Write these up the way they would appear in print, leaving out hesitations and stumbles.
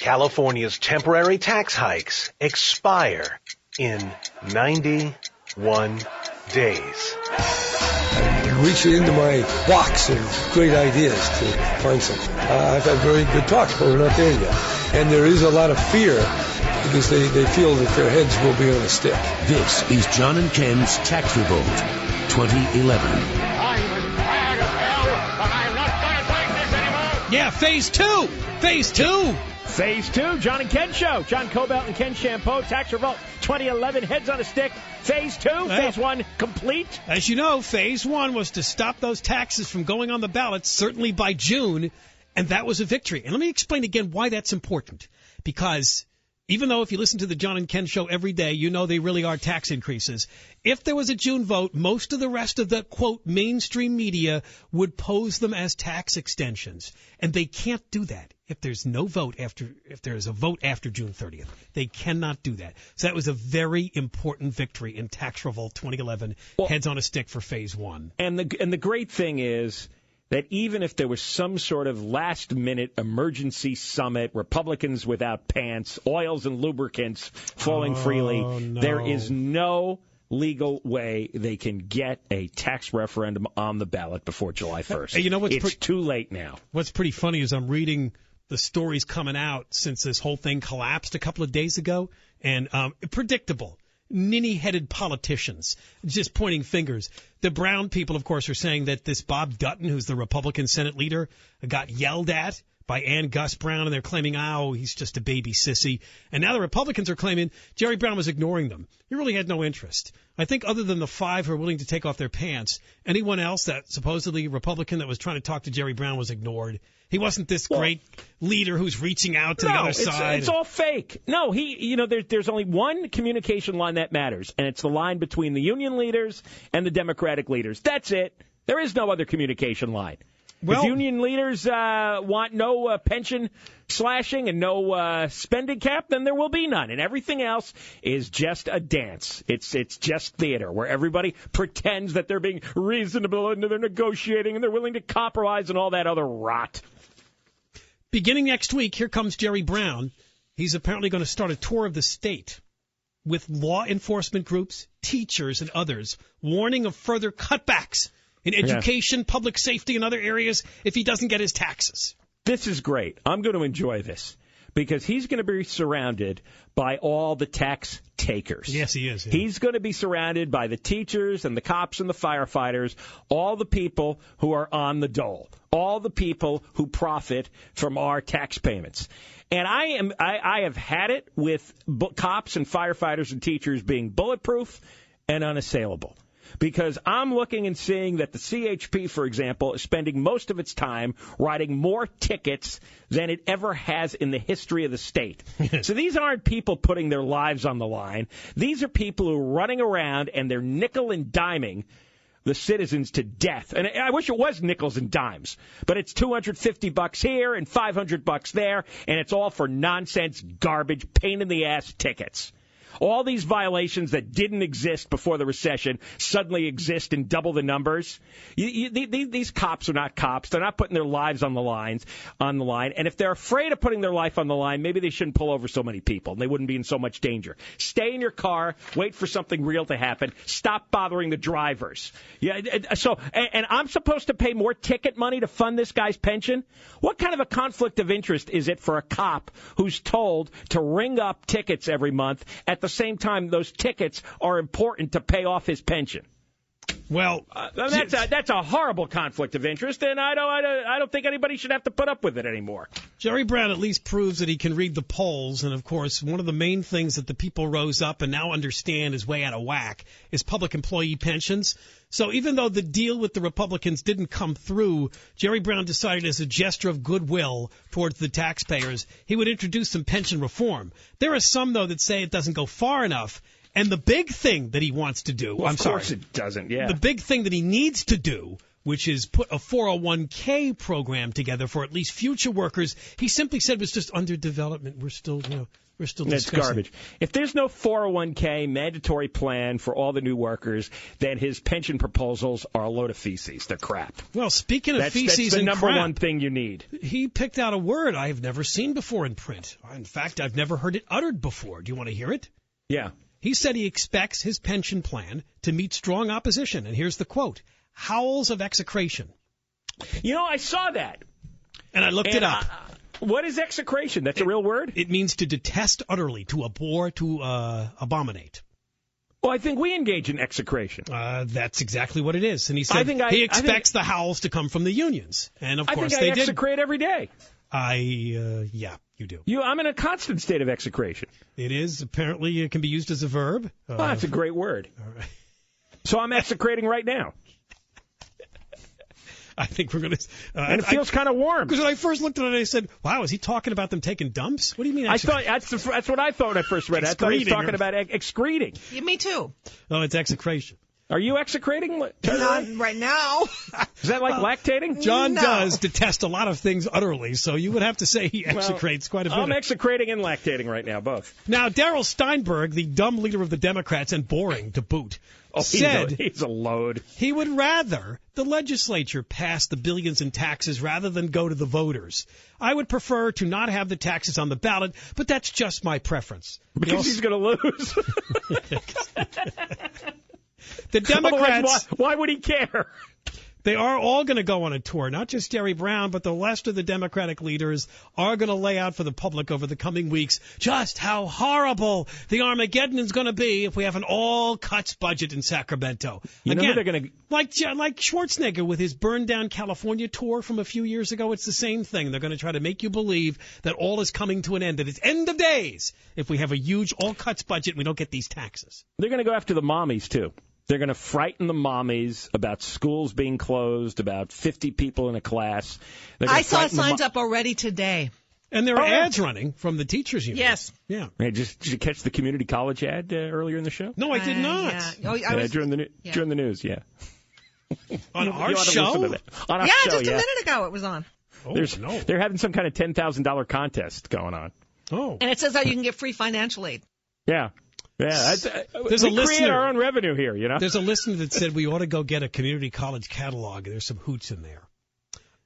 California's temporary tax hikes expire in 91 days. I'm reaching into my box of great ideas to find something. I've had very good talks, but we're not there yet. And there is a lot of fear because they feel that their heads will be on a stick. This is John and Ken's Tax Revolt 2011. I'm as mad as hell, but I'm not going to take this anymore. Yeah, phase two. Phase two. Phase 2, John and Ken Show. John Cobalt and Ken Champeau, Tax Revolt 2011, heads on a stick. Phase 2, Phase 1 complete. As you know, Phase 1 was to stop those taxes from going on the ballot, certainly by June, and that was a victory. And let me explain again why that's important. Because even though if you listen to the John and Ken Show every day, you know they really are tax increases. If there was a June vote, most of the rest of the, quote, mainstream media would pose them as tax extensions. And they can't do that. If there's no vote if there is a vote after June 30th, they cannot do that. So that was a very important victory in Tax Revolt 2011. Heads on a stick for Phase 1. And the great thing is that even if there was some sort of last-minute emergency summit, Republicans without pants, oils and lubricants flowing freely, there is no legal way they can get a tax referendum on the ballot before July 1st. Hey, you know what's it's too late now. What's pretty funny is I'm reading the stories coming out since this whole thing collapsed a couple of days ago, and predictable. Ninny-headed politicians just pointing fingers. The Brown people, of course, are saying that this Bob Dutton, who's the Republican Senate leader, got yelled at by Ann Gus Brown, and they're claiming, he's just a baby sissy. And now the Republicans are claiming Jerry Brown was ignoring them. He really had no interest. I think other than the 5 who are willing to take off their pants, anyone else that supposedly Republican that was trying to talk to Jerry Brown was ignored. He wasn't this great leader who's reaching out to the other side. It's all fake. No, there's only one communication line that matters, and it's the line between the union leaders and the Democratic leaders. That's it. There is no other communication line. If union leaders want no pension slashing and no spending cap, then there will be none. And everything else is just a dance. It's just theater where everybody pretends that they're being reasonable and they're negotiating and they're willing to compromise and all that other rot. Beginning next week, here comes Jerry Brown. He's apparently going to start a tour of the state with law enforcement groups, teachers, and others, warning of further cutbacks in education, public safety, and other areas if he doesn't get his taxes. This is great. I'm going to enjoy this because he's going to be surrounded by all the tax takers. Yes, he is. Yeah. He's going to be surrounded by the teachers and the cops and the firefighters, all the people who are on the dole, all the people who profit from our tax payments. And I have had it with cops and firefighters and teachers being bulletproof and unassailable. Because I'm looking and seeing that the CHP, for example, is spending most of its time writing more tickets than it ever has in the history of the state. So these aren't people putting their lives on the line. These are people who are running around and they're nickel and diming the citizens to death. And I wish it was nickels and dimes, but it's $250 here and $500 there, and it's all for nonsense, garbage, pain-in-the-ass tickets. All these violations that didn't exist before the recession suddenly exist in double the numbers. These cops are not cops. They're not putting their lives on the line. And if they're afraid of putting their life on the line, maybe they shouldn't pull over so many people, and they wouldn't be in so much danger. Stay in your car. Wait for something real to happen. Stop bothering the drivers. And I'm supposed to pay more ticket money to fund this guy's pension? What kind of a conflict of interest is it for a cop who's told to ring up tickets every month at the same time those tickets are important to pay off his pension? Well, that's a horrible conflict of interest, and I don't think anybody should have to put up with it anymore. Jerry Brown at least proves that he can read the polls, and of course, one of the main things that the people rose up and now understand is way out of whack is public employee pensions. So even though the deal with the Republicans didn't come through, Jerry Brown decided as a gesture of goodwill towards the taxpayers, he would introduce some pension reform. There are some, though, that say it doesn't go far enough. And the big thing that he wants to do, of course it doesn't, yeah. The big thing that he needs to do which is put a 401k program together for at least future workers. He simply said it was just under development. We're still discussing. That's garbage. If there's no 401k mandatory plan for all the new workers, then his pension proposals are a load of feces. They're crap. Well, speaking of feces that's the and number crap, one thing you need. He picked out a word I've never seen before in print. In fact, I've never heard it uttered before. Do you want to hear it? Yeah. He said he expects his pension plan to meet strong opposition. And here's the quote: howls of execration. You know, I saw that. And I looked it up. What is execration? That's a real word? It means to detest utterly, to abhor, to abominate. Well, I think we engage in execration. That's exactly what it is. And he said he expects the howls to come from the unions. And, of course, they did. I execrate every day. Yeah, you do. I'm in a constant state of execration. It is. Apparently, it can be used as a verb. That's a great word. All right. So I'm execrating right now. I think we're going to... and it feels kind of warm. Because when I first looked at it, I said, wow, is he talking about them taking dumps? What do you mean? I thought that's what I thought when I first read it. I thought he was talking about excreting. Yeah, me too. Oh, it's execration. Are you execrating? Not right now. Is that like lactating? John does detest a lot of things utterly, so you would have to say he execrates quite a bit. I'm execrating and lactating right now, both. Now, Darrell Steinberg, the dumb leader of the Democrats, and boring to boot, said he's a load. He would rather the legislature pass the billions in taxes rather than go to the voters. I would prefer to not have the taxes on the ballot, but that's just my preference. Because he's going to lose. The Democrats... Why would he care? They are all going to go on a tour, not just Jerry Brown, but the rest of the Democratic leaders are going to lay out for the public over the coming weeks just how horrible the Armageddon is going to be if we have an all-cuts budget in Sacramento. You know who they're going to... Like Schwarzenegger with his burn-down California tour from a few years ago, it's the same thing. They're going to try to make you believe that all is coming to an end, that it's end of days if we have a huge all-cuts budget and we don't get these taxes. They're going to go after the mommies, too. They're going to frighten the mommies about schools being closed, about 50 people in a class. I saw signs up already today. And there are ads running from the teachers' union. Yes. Yeah. Hey, did you catch the community college ad earlier in the show? No, I did not. Yeah. During the news, yeah. On our show? On our show, just a minute ago it was on. They're having some kind of $10,000 contest going on. Oh. And it says how you can get free financial aid. Yeah. Yeah, there's a listener. Create our own revenue here, you know. There's a listener that said we ought to go get a community college catalog. There's some hoots in there.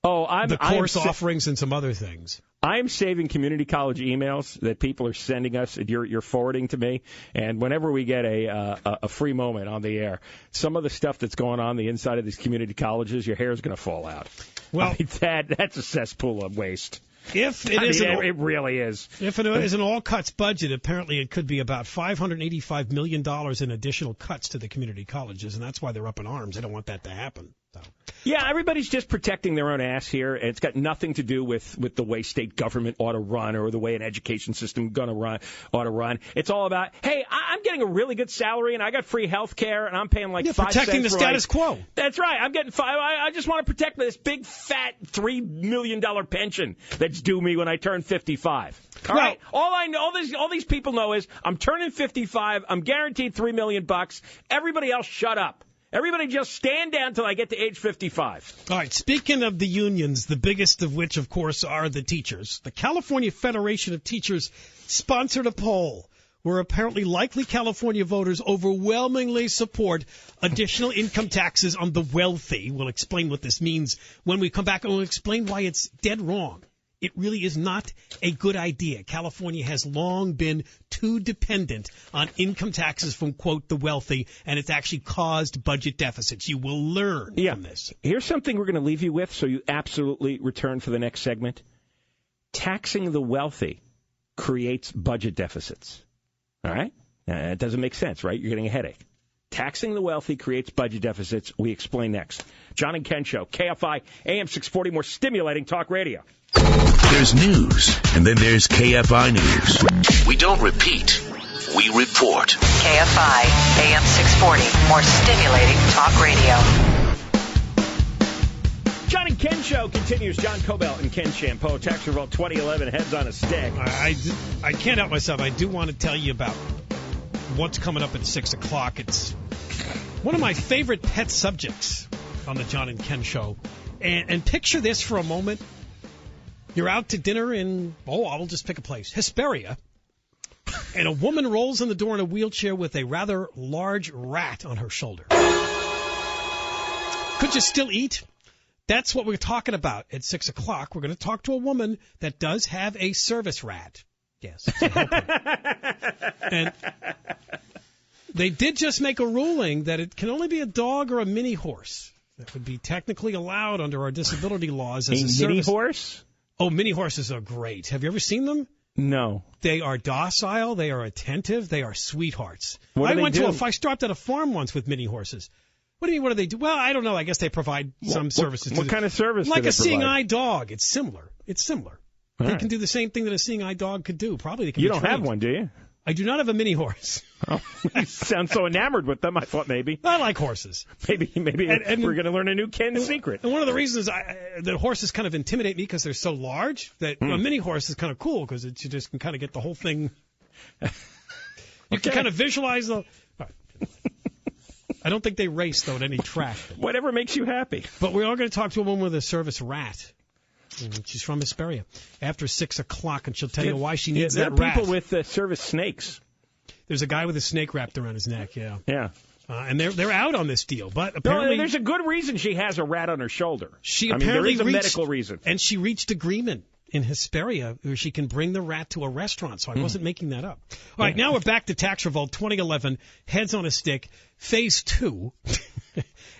Oh, the course offerings and some other things. I'm saving community college emails that people are sending us. You're forwarding to me, and whenever we get a free moment on the air, some of the stuff that's going on the inside of these community colleges, your hair's going to fall out. Well, that's a cesspool of waste. If it it really is. If it is an all-cuts budget, apparently it could be about $585 million in additional cuts to the community colleges, and that's why they're up in arms. They don't want that to happen. So. Yeah, everybody's just protecting their own ass here, and it's got nothing to do with the way state government ought to run or the way an education system ought to run. It's all about, hey, I'm getting a really good salary, and I got free health care, and I'm paying like 5 cents. Protecting the status quo. That's right. I'm getting I just want to protect this big, fat $3 million pension that's due me when I turn 55. All right. All I know, all these people know is I'm turning 55. I'm guaranteed $3 million. Everybody else, shut up. Everybody just stand down till I get to age 55. All right, speaking of the unions, the biggest of which, of course, are the teachers, the California Federation of Teachers sponsored a poll where apparently likely California voters overwhelmingly support additional income taxes on the wealthy. We'll explain what this means when we come back, and we'll explain why it's dead wrong. It really is not a good idea. California has long been too dependent on income taxes from, quote, the wealthy, and it's actually caused budget deficits. You will learn from this. Here's something we're going to leave you with so you absolutely return for the next segment. Taxing the wealthy creates budget deficits. All right? It doesn't make sense, right? You're getting a headache. Taxing the wealthy creates budget deficits. We explain next. John and Ken Show, KFI AM640, more stimulating talk radio. There's news, and then there's KFI News. We don't repeat, we report. KFI AM640, more stimulating talk radio. John and Ken Show continues. John Cobell and Ken Champeau. Tax Revolt 2011, heads on a stick. I can't help myself. I do want to tell you about what's coming up at 6 o'clock. It's one of my favorite pet subjects. on the John and Ken show. And picture this for a moment. You're out to dinner in, I'll just pick a place, Hesperia. And a woman rolls in the door in a wheelchair with a rather large rat on her shoulder. Could you still eat? That's what we're talking about at 6 o'clock. We're going to talk to a woman that does have a service rat. Yes. And they did just make a ruling that it can only be a dog or a mini horse that would be technically allowed under our disability laws as a service. Mini horse? Oh, mini horses are great. Have you ever seen them? No. They are docile. They are attentive. They are sweethearts. What do they do? I stopped at a farm once with mini horses. What do you mean, what do they do? Well, I don't know. I guess they provide some services. What kind of service Like do they a seeing provide? eye dog. It's similar. All They right. can do the same thing that a seeing eye dog could do. Probably they can You be don't trained. have one, do you? I do not have a mini horse. Oh, you sound so enamored with them. I thought maybe I like horses. and we're going to learn a new Ken secret. And one of the reasons that horses kind of intimidate me because they're so large that a mini horse is kind of cool because you just can kind of get the whole thing. You can kind of visualize the. I don't think they race, though, at any track. Whatever makes you happy. But we are going to talk to a woman with a service rat. She's from Hesperia. After 6 o'clock, and she'll tell you why she needs there that are rat. people with service snakes. There's a guy with a snake wrapped around his neck, yeah. Yeah. And they're out on this deal. But apparently, there's a good reason she has a rat on her shoulder. She there apparently is a reached, medical reason. And she reached agreement in Hesperia where she can bring the rat to a restaurant. So I wasn't making that up. All right, now we're back to Tax Revolt 2011, heads on a stick, phase 2.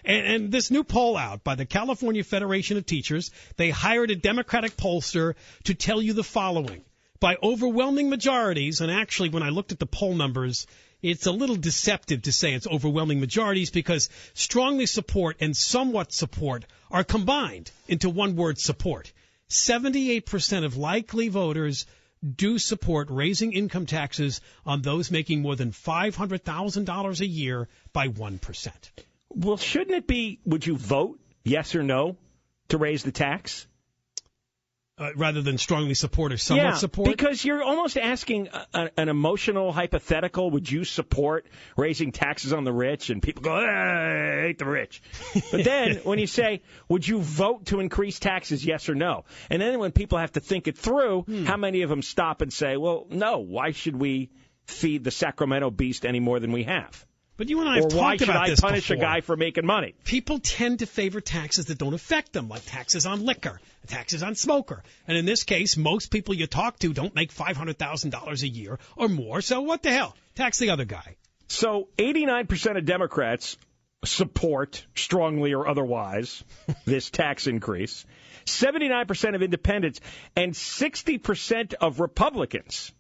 And this new poll out by the California Federation of Teachers, they hired a Democratic pollster to tell you the following. By overwhelming majorities, and actually when I looked at the poll numbers, it's a little deceptive to say it's overwhelming majorities because strongly support and somewhat support are combined into one word, support. 78% of likely voters do support raising income taxes on those making more than $500,000 a year by 1%. Well, shouldn't it be, would you vote yes or no to raise the tax? Rather than strongly support or somewhat support? Because you're almost asking an emotional hypothetical. Would you support raising taxes on the rich? And people go, I hate the rich. But then when you say, would you vote to increase taxes, yes or no? And then when people have to think it through, how many of them stop and say, well, no, why should we feed the Sacramento beast any more than we have? But you and I have talked about this before. Why should I punish a guy for making money? People tend to favor taxes that don't affect them, like taxes on liquor, taxes on smoker. And in this case, most people you talk to don't make $500,000 a year or more, so what the hell? Tax the other guy. So 89% of Democrats support, strongly or otherwise, this tax increase. 79% of independents and 60% of Republicans.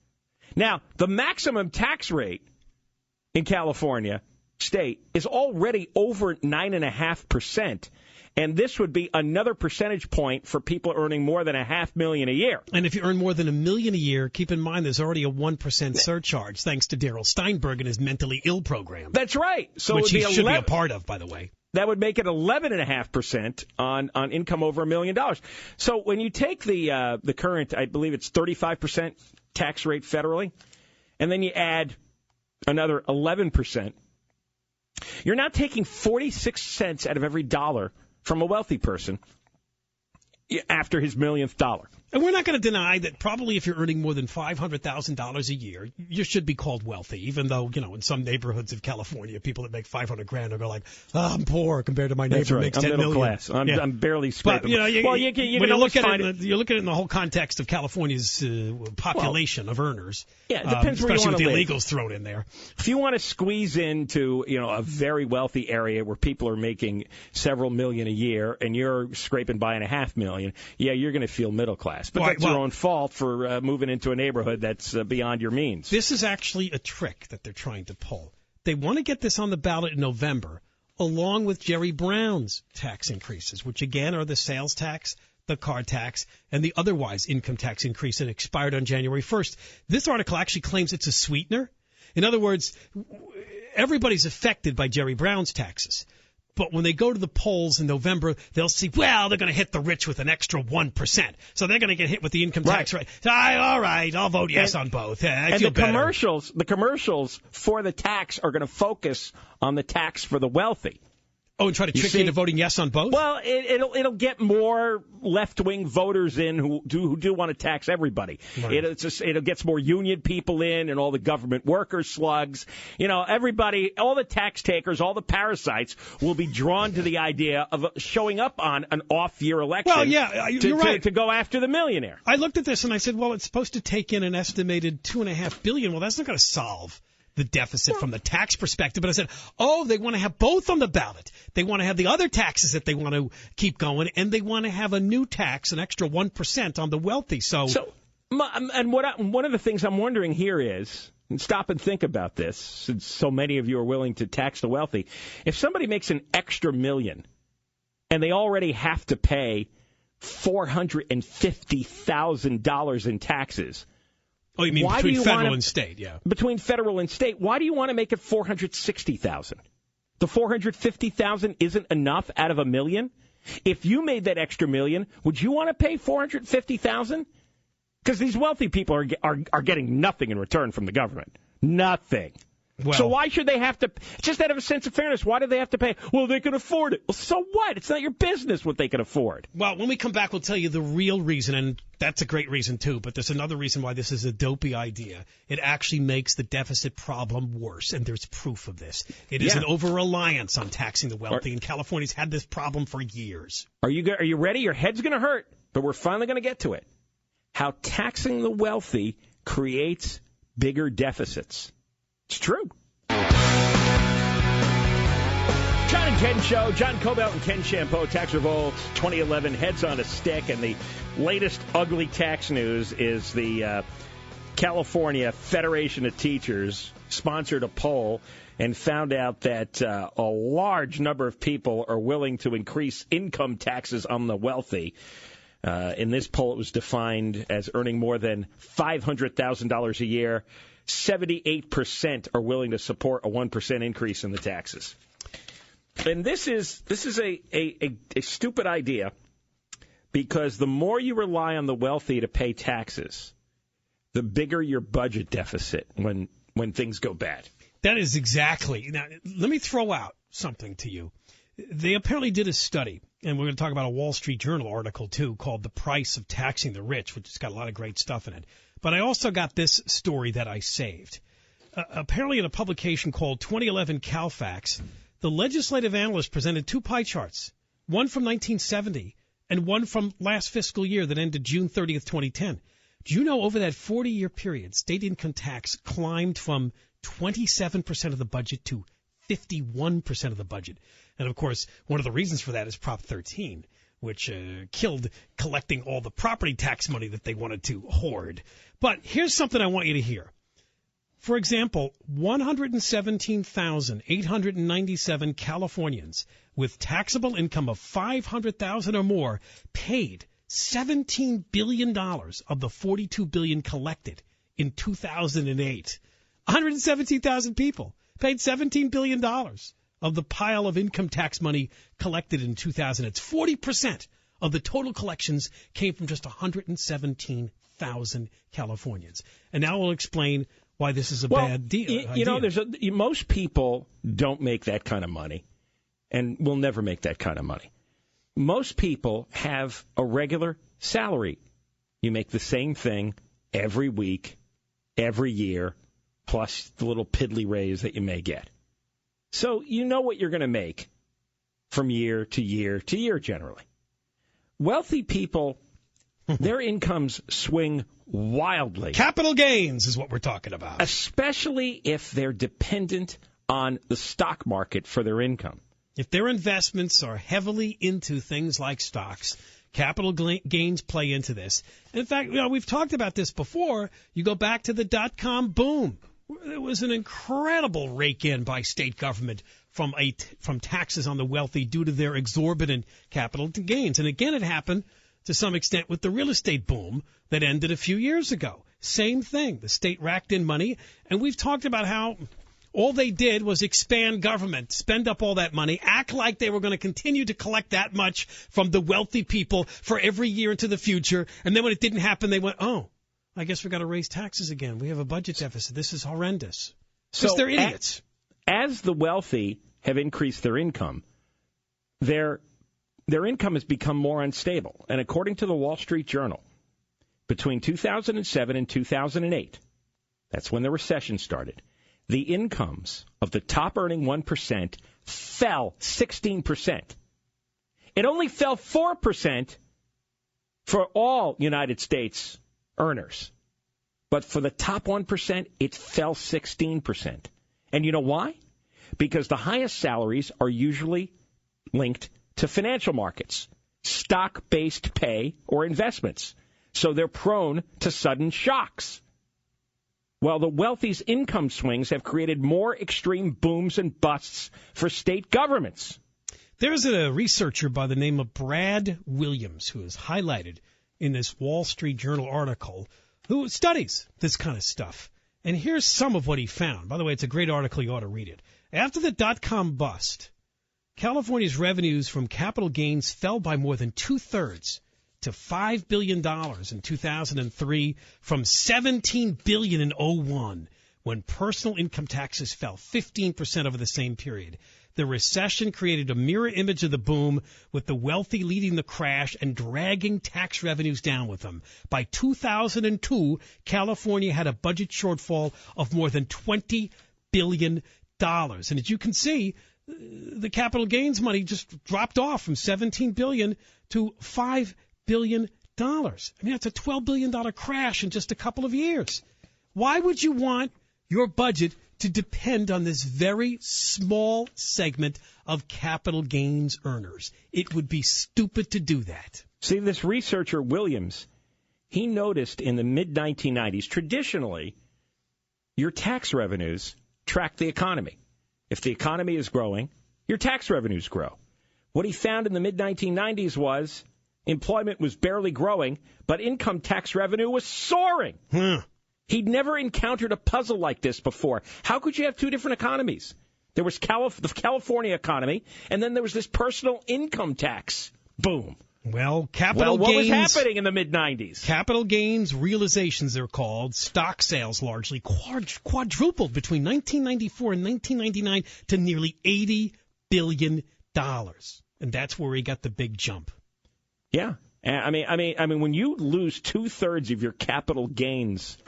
Now, the maximum tax rate in California state is already over 9.5%. And this would be another percentage point for people earning more than $500,000 a year. And if you earn more than $1 million a year, keep in mind there's already a 1% surcharge, thanks to Darryl Steinberg and his mentally ill program. That's right. So which he it would should be a part of, by the way. That would make it 11.5% on income over $1 million. So when you take the current, I believe it's 35% tax rate federally, and then you add another 11%, you're now taking 46 cents out of every dollar from a wealthy person after his millionth dollar. And we're not going to deny that probably if you're earning more than $500,000 a year, you should be called wealthy, even though, in some neighborhoods of California, people that make $500,000 are going like, I'm poor compared to my neighbor who makes $10 million. I'm middle class. I'm barely scraping. But, you look at it, you look at it in the whole context of California's population of earners. Yeah, it depends where you want to live. Especially with the illegals thrown in there. If you want to squeeze into, a very wealthy area where people are making several million a year and you're scraping by $500,000, yeah, you're going to feel middle class. But that's your own fault for moving into a neighborhood that's beyond your means. This is actually a trick that they're trying to pull. They want to get this on the ballot in November, along with Jerry Brown's tax increases, which again are the sales tax, the car tax, and the otherwise income tax increase that expired on January 1st. This article actually claims it's a sweetener. In other words, everybody's affected by Jerry Brown's taxes. But when they go to the polls in November, they'll see, well, they're going to hit the rich with an extra 1%. So they're going to get hit with the income tax rate. All right, I'll vote yes on both. I feel better. The commercials for the tax are going to focus on the tax for the wealthy. Oh, and try to trick you into voting yes on both? Well, it'll get more left-wing voters in who do want to tax everybody. Right. It gets more union people in and all the government worker slugs. Everybody, all the tax takers, all the parasites will be drawn to the idea of showing up on an off-year election. Well, yeah, you're right. To go after the millionaire. I looked at this and I said, well, it's supposed to take in an estimated $2.5 billion. Well, that's not going to solve the deficit from the tax perspective. But I said, they want to have both on the ballot. They want to have the other taxes that they want to keep going, and they want to have a new tax, an extra 1% on the wealthy. One of the things I'm wondering here is, and stop and think about this, since so many of you are willing to tax the wealthy, if somebody makes an extra $1 million and they already have to pay $450,000 in taxes. Oh, you mean between federal and state, yeah. Between federal and state. Why do you want to make it $460,000? The $450,000 isn't enough out of $1 million? If you made that extra $1 million, would you want to pay $450,000? Because these wealthy people are getting nothing in return from the government. Nothing. Well, so why should they have to, just out of a sense of fairness, why do they have to pay? Well, they can afford it. Well, so what? It's not your business what they can afford. Well, when we come back, we'll tell you the real reason, and that's a great reason, too, but there's another reason why this is a dopey idea. It actually makes the deficit problem worse, and there's proof of this. It is an over-reliance on taxing the wealthy, and California's had this problem for years. Are you ready? Your head's going to hurt, but we're finally going to get to it. How taxing the wealthy creates bigger deficits. It's true. John and Ken Show. John Cobelt and Ken Shampoo. Tax Revolt 2011 heads on a stick. And the latest ugly tax news is the California Federation of Teachers sponsored a poll and found out that a large number of people are willing to increase income taxes on the wealthy. In this poll, it was defined as earning more than $500,000 a year. 78% are willing to support a 1% increase in the taxes. And this is a stupid idea, because the more you rely on the wealthy to pay taxes, the bigger your budget deficit when things go bad. That is exactly. Now, let me throw out something to you. They apparently did a study, and we're going to talk about a Wall Street Journal article, too, called The Price of Taxing the Rich, which has got a lot of great stuff in it. But I also got this story that I saved. Apparently in a publication called 2011 CalFacts, the legislative analyst presented two pie charts, one from 1970 and one from last fiscal year that ended June 30th, 2010. Do you know over that 40-year period, state income tax climbed from 27% of the budget to 51% of the budget? And, of course, one of the reasons for that is Prop 13, which killed collecting all the property tax money that they wanted to hoard. But here's something I want you to hear. For example, 117,897 Californians with taxable income of $500,000 or more paid $17 billion of the $42 billion collected in 2008. 117,000 people paid $17 billion of the pile of income tax money collected in 2000. It's 40% of the total collections came from just 117,000 Californians. And now we'll explain why this is a bad deal. You know, most people don't make that kind of money and will never make that kind of money. Most people have a regular salary. You make the same thing every week, every year, plus the little piddly raise that you may get. So you know what you're going to make from year to year to year generally. Wealthy people, their incomes swing wildly. Capital gains is what we're talking about. Especially if they're dependent on the stock market for their income. If their investments are heavily into things like stocks, capital gains play into this. In fact, we've talked about this before. You go back to the dot-com boom. It was an incredible rake-in by state government from taxes on the wealthy due to their exorbitant capital gains. And again, it happened to some extent with the real estate boom that ended a few years ago. Same thing. The state racked in money, and we've talked about how all they did was expand government, spend up all that money, act like they were going to continue to collect that much from the wealthy people for every year into the future. And then when it didn't happen, they went, I guess we've got to raise taxes again. We have a budget deficit. This is horrendous. Because they're idiots. As the wealthy have increased their income, their income has become more unstable. And according to the Wall Street Journal, between 2007 and 2008, that's when the recession started, the incomes of the top earning 1% fell 16%. It only fell 4% for all United States earners. But for the top 1%, it fell 16%. And you know why? Because the highest salaries are usually linked to financial markets, stock-based pay, or investments. So they're prone to sudden shocks. Well, the wealthy's income swings have created more extreme booms and busts for state governments. There's a researcher by the name of Brad Williams who is highlighted in this Wall Street Journal article who studies this kind of stuff. And here's some of what he found. By the way, it's a great article. You ought to read it. After the dot-com bust, California's revenues from capital gains fell by more than two-thirds to $5 billion in 2003 from $17 billion in 2001, when personal income taxes fell 15% over the same period. The recession created a mirror image of the boom, with the wealthy leading the crash and dragging tax revenues down with them. By 2002, California had a budget shortfall of more than $20 billion. And as you can see, the capital gains money just dropped off from $17 billion to $5 billion. I mean, that's a $12 billion crash in just a couple of years. Why would you want your budget to depend on this very small segment of capital gains earners? It would be stupid to do that. See, this researcher, Williams, he noticed in the mid-1990s, traditionally, your tax revenues track the economy. If the economy is growing, your tax revenues grow. What he found in the mid-1990s was employment was barely growing, but income tax revenue was soaring. He'd never encountered a puzzle like this before. How could you have two different economies? There was the California economy, and then there was this personal income tax boom. Well, what was happening in the mid-90s? Capital gains realizations, they're called, stock sales largely, quadrupled between 1994 and 1999 to nearly $80 billion. And that's where he got the big jump. Yeah. I mean, when you lose two-thirds of your capital gains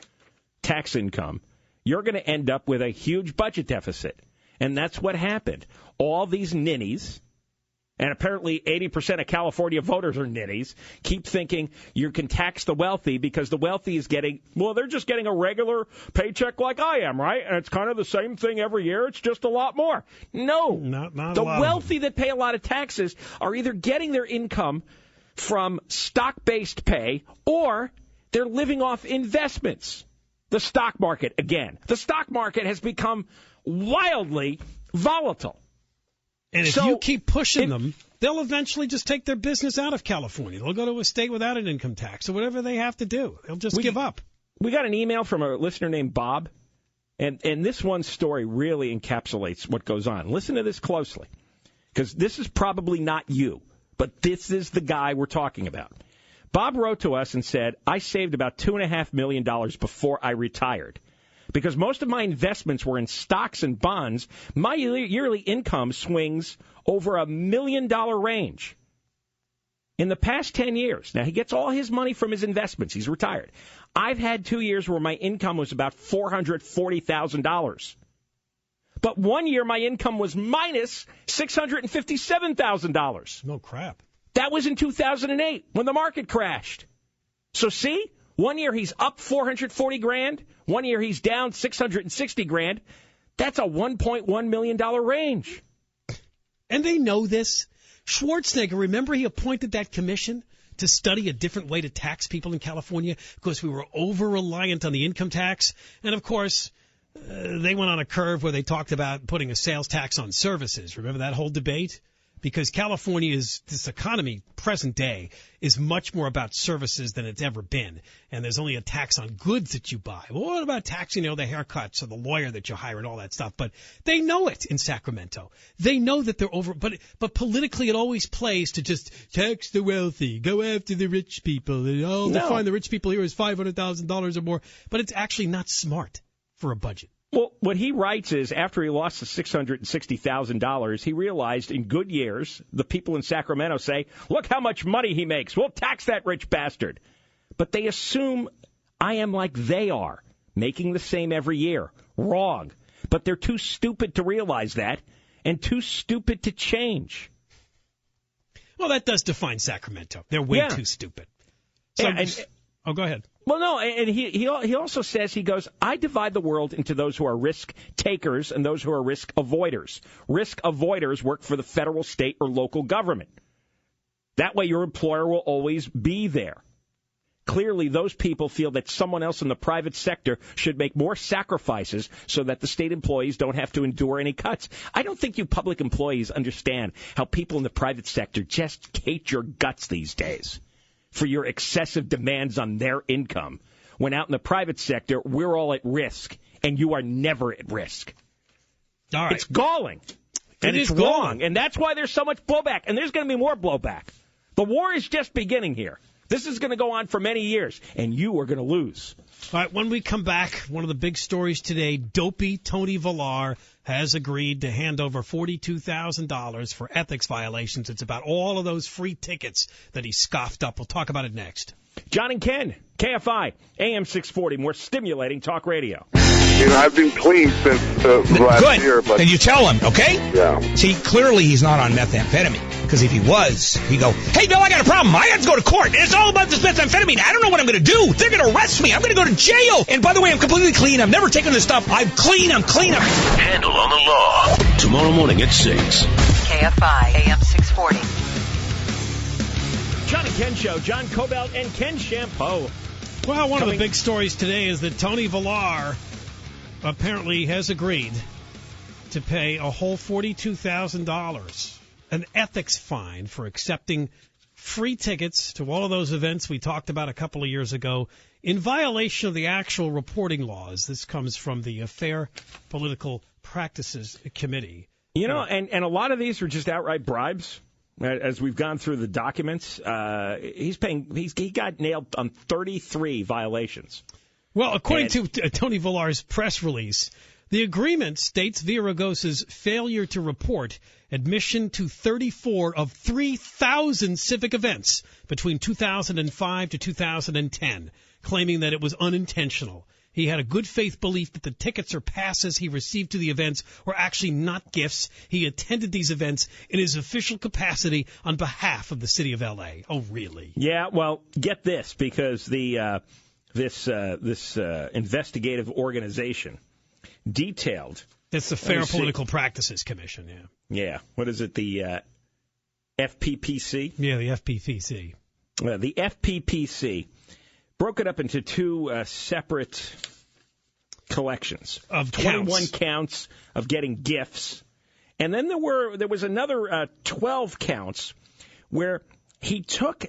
tax income, you're going to end up with a huge budget deficit. And that's what happened. All these ninnies, and apparently 80% of California voters are ninnies, keep thinking you can tax the wealthy because the wealthy is getting, well, they're just getting a regular paycheck like I am, right? And it's kind of the same thing every year. It's just a lot more. No. Not the wealthy that pay a lot of taxes are either getting their income from stock-based pay or they're living off investments. The stock market, again. The stock market has become wildly volatile. And if you keep pushing them, they'll eventually just take their business out of California. They'll go to a state without an income tax or whatever they have to do. They'll just give up. We got an email from a listener named Bob, and this one story really encapsulates what goes on. Listen to this closely, because this is probably not you, but this is the guy we're talking about. Bob wrote to us and said, I saved about $2.5 million before I retired. Because most of my investments were in stocks and bonds, my yearly income swings over $1 million range. In the past 10 years, now he gets all his money from his investments. He's retired. I've had 2 years where my income was about $440,000. But 1 year my income was minus $657,000. No crap. That was in 2008 when the market crashed. So see? 1 year he's up $440,000. 1 year he's down $660,000. That's a $1.1 million range. And they know this. Schwarzenegger, remember he appointed that commission to study a different way to tax people in California because we were over-reliant on the income tax. And, of course, they went on a curve where they talked about putting a sales tax on services. Remember that whole debate? Because California's, this economy, present day, is much more about services than it's ever been. And there's only a tax on goods that you buy. Well, what about taxing, the haircuts or the lawyer that you hire and all that stuff? But they know it in Sacramento. They know that they're over, but politically it always plays to just tax the wealthy, go after the rich people. And, they'll find the rich people here is $500,000 or more. But it's actually not smart for a budget. Well, what he writes is after he lost the $660,000, he realized in good years, the people in Sacramento say, look how much money he makes. We'll tax that rich bastard. But they assume I am like they are, making the same every year. Wrong. But they're too stupid to realize that and too stupid to change. Well, that does define Sacramento. They're way too stupid. So, go ahead. Well, no, and he also says, he goes, I divide the world into those who are risk takers and those who are risk avoiders. Risk avoiders work for the federal, state, or local government. That way your employer will always be there. Clearly, those people feel that someone else in the private sector should make more sacrifices so that the state employees don't have to endure any cuts. I don't think you public employees understand how people in the private sector just hate your guts these days for your excessive demands on their income. When out in the private sector, we're all at risk, and you are never at risk. All right. It's galling, and it's wrong, and that's why there's so much blowback, and there's going to be more blowback. The war is just beginning here. This is going to go on for many years, and you are going to lose. All right, when we come back, one of the big stories today, dopey Tony Villar has agreed to hand over $42,000 for ethics violations. It's about all of those free tickets that he scoffed up. We'll talk about it next. John and Ken, KFI AM640, more stimulating talk radio. You know, I've been clean since last year. But and you tell him, okay? Yeah. See, clearly he's not on methamphetamine. Because if he was, he'd go, hey, Bill, I got a problem. I have to go to court. And it's all about this methamphetamine. I don't know what I'm going to do. They're going to arrest me. I'm going to go to jail. And by the way, I'm completely clean. I've never taken this stuff. I'm clean. Handle on the law. Tomorrow morning at 6. KFI AM640. John and Ken Show. John Cobalt and Ken Shampoo. Well, one of the big stories today is that Tony Villar apparently has agreed to pay a whole $42,000, an ethics fine for accepting free tickets to all of those events we talked about a couple of years ago in violation of the actual reporting laws. This comes from the Fair Political Practices Committee. You know, and a lot of these are just outright bribes. As we've gone through the documents, he got nailed on 33 violations. Well, according to Tony Villar's press release, the agreement states Villaraigosa's failure to report admission to 34 of 3,000 civic events between 2005 to 2010, claiming that it was unintentional. He had a good faith belief that the tickets or passes he received to the events were actually not gifts. He attended these events in his official capacity on behalf of the city of L.A. Oh, really? Yeah, well, get this, because this investigative organization detailed. That's the Fair Political Practices Commission, yeah. Yeah. What is it, the FPPC? Yeah, the FPPC. The FPPC broke it up into two separate collections of 21 counts of getting gifts, and then there was another 12 counts where he took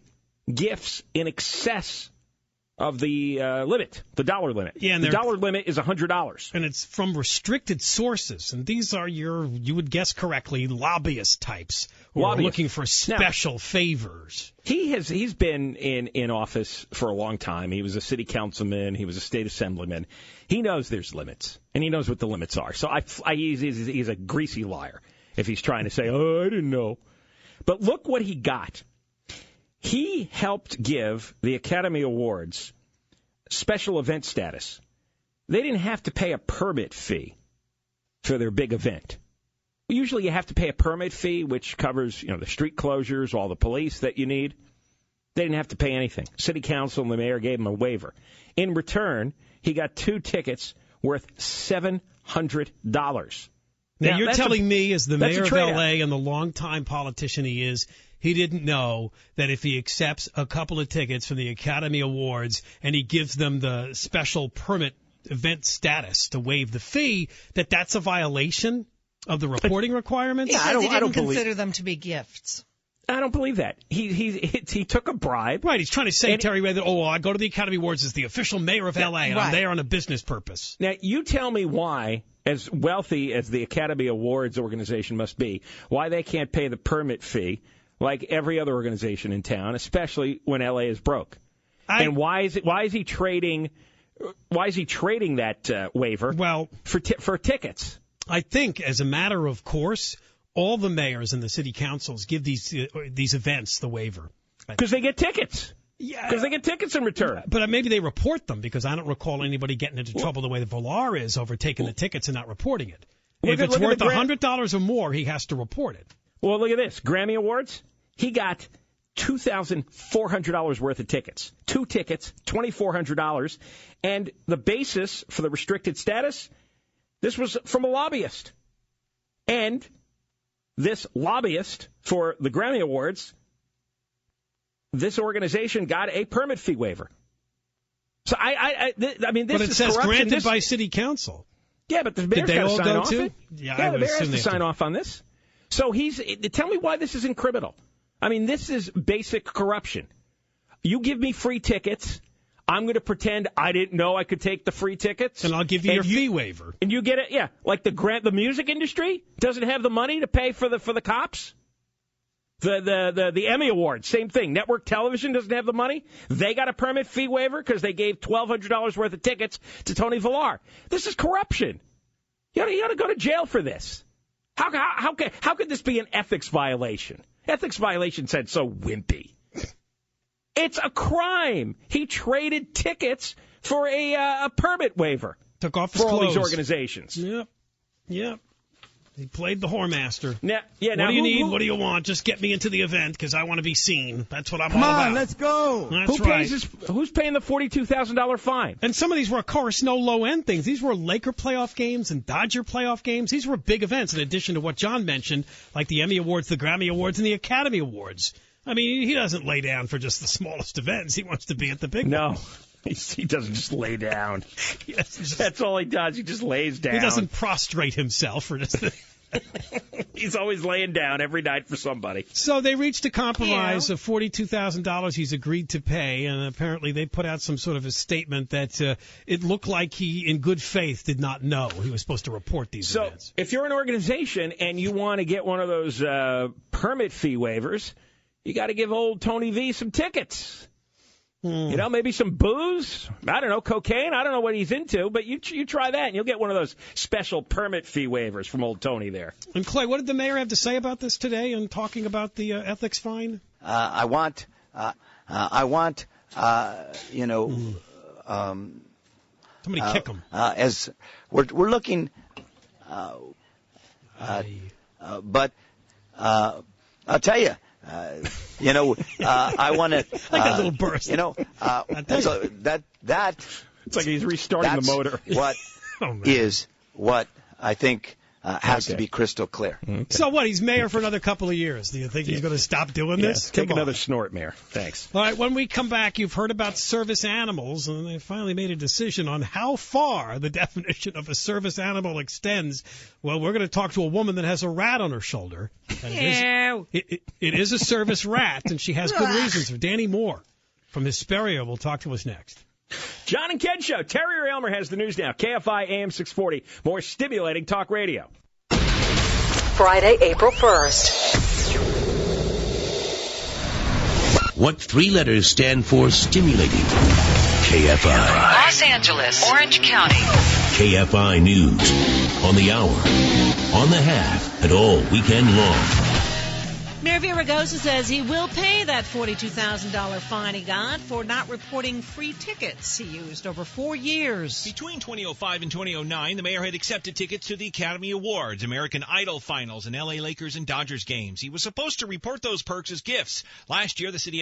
gifts in excess of the limit, the dollar limit. Yeah, and the dollar limit is $100. And it's from restricted sources. And these are you would guess correctly, lobbyist types who are looking for special favors. He's been in office for a long time. He was a city councilman. He was a state assemblyman. He knows there's limits, and he knows what the limits are. So he's a greasy liar if he's trying to say, oh, I didn't know. But look what he got. He helped give the Academy Awards special event status. They didn't have to pay a permit fee for their big event. Usually you have to pay a permit fee, which covers, the street closures, all the police that you need. They didn't have to pay anything. City council and the mayor gave him a waiver. In return, he got 2 tickets worth $700. Now you're telling me, as the mayor of L.A. and the longtime politician he is, he didn't know that if he accepts a couple of tickets from the Academy Awards and he gives them the special permit event status to waive the fee, that that's a violation of the reporting requirements? Yeah, I don't consider them to be gifts. I don't believe that. He took a bribe. Right, he's trying to say, Terry, that, I go to the Academy Awards as the official mayor of L.A., and I'm there on a business purpose. Now, you tell me why, as wealthy as the Academy Awards organization must be, why they can't pay the permit fee like every other organization in town, especially when L.A. is broke. And why is he trading Why is he trading that waiver for tickets? I think, as a matter of course, all the mayors and the city councils give these events the waiver. Because they get tickets. Yeah. Because they get tickets in return. But maybe they report them, because I don't recall anybody getting into trouble the way the Villar is over taking the tickets and not reporting it. If it's worth $100 or more, he has to report it. Well, look at this. Grammy Awards, he got $2,400 worth of tickets. 2 tickets, $2,400. And the basis for the restricted status, this was from a lobbyist. And this lobbyist for the Grammy Awards, this organization got a permit fee waiver. So, I mean, this is corruption. But it says granted by city council. Yeah, but the mayor's got to sign off it. Yeah, the mayor has to sign off on this. So tell me why this isn't criminal. I mean, this is basic corruption. You give me free tickets, I'm going to pretend I didn't know I could take the free tickets. And I'll give you your fee waiver. And you get it, yeah. Like the music industry doesn't have the money to pay for the cops. The Emmy Awards, same thing. Network television doesn't have the money. They got a permit fee waiver because they gave $1,200 worth of tickets to Tony Villar. This is corruption. You ought to go to jail for this. How could this be an ethics violation? Ethics violation said so wimpy. It's a crime. He traded tickets for a permit waiver. Took off his for clothes. All these organizations. Yep. He played the whoremaster. Now, what do you need? What do you want? Just get me into the event because I want to be seen. That's what I'm all about. Come on, let's go. That's right. Who's paying the $42,000 fine? And some of these were, of course, no low-end things. These were Laker playoff games and Dodger playoff games. These were big events in addition to what John mentioned, like the Emmy Awards, the Grammy Awards, and the Academy Awards. I mean, he doesn't lay down for just the smallest events. He wants to be at the big ones. He doesn't just lay down. That's all he does. He just lays down. He doesn't prostrate himself for just He's always laying down every night for somebody. So they reached a compromise of $42,000 he's agreed to pay, and apparently they put out some sort of a statement that it looked like he, in good faith, did not know he was supposed to report these events. So if you're an organization and you want to get one of those permit fee waivers, you got to give old Tony V some tickets. You know, maybe some booze. I don't know, cocaine. I don't know what he's into, but you try that, and you'll get one of those special permit fee waivers from old Tony there. And, Clay, what did the mayor have to say about this today in talking about the ethics fine? I want, somebody kick him. As we're looking, but I'll tell you, I want to. Like that little burst. That it's like he's restarting the motor. What is what I think has to be crystal clear. Okay. So what? He's mayor for another couple of years. Do you think he's going to stop doing this? Take another snort, Mayor. Thanks. All right. When we come back, you've heard about service animals, and they finally made a decision on how far the definition of a service animal extends. Well, we're going to talk to a woman that has a rat on her shoulder. It is a service rat, and she has good reasons. Danny Moore from Hesperia will talk to us next. John and Ken Show. Terry Aylmer has the news now. KFI AM640. More stimulating talk radio. Friday, April 1st. What 3 letters stand for stimulating? KFI. Los Angeles, Orange County. KFI News. On the hour, on the half, and all weekend long. Mayor Villaraigosa says he will pay that $42,000 fine he got for not reporting free tickets he used over 4 years. Between 2005 and 2009, the mayor had accepted tickets to the Academy Awards, American Idol finals, and LA Lakers and Dodgers games. He was supposed to report those perks as gifts. Last year, the city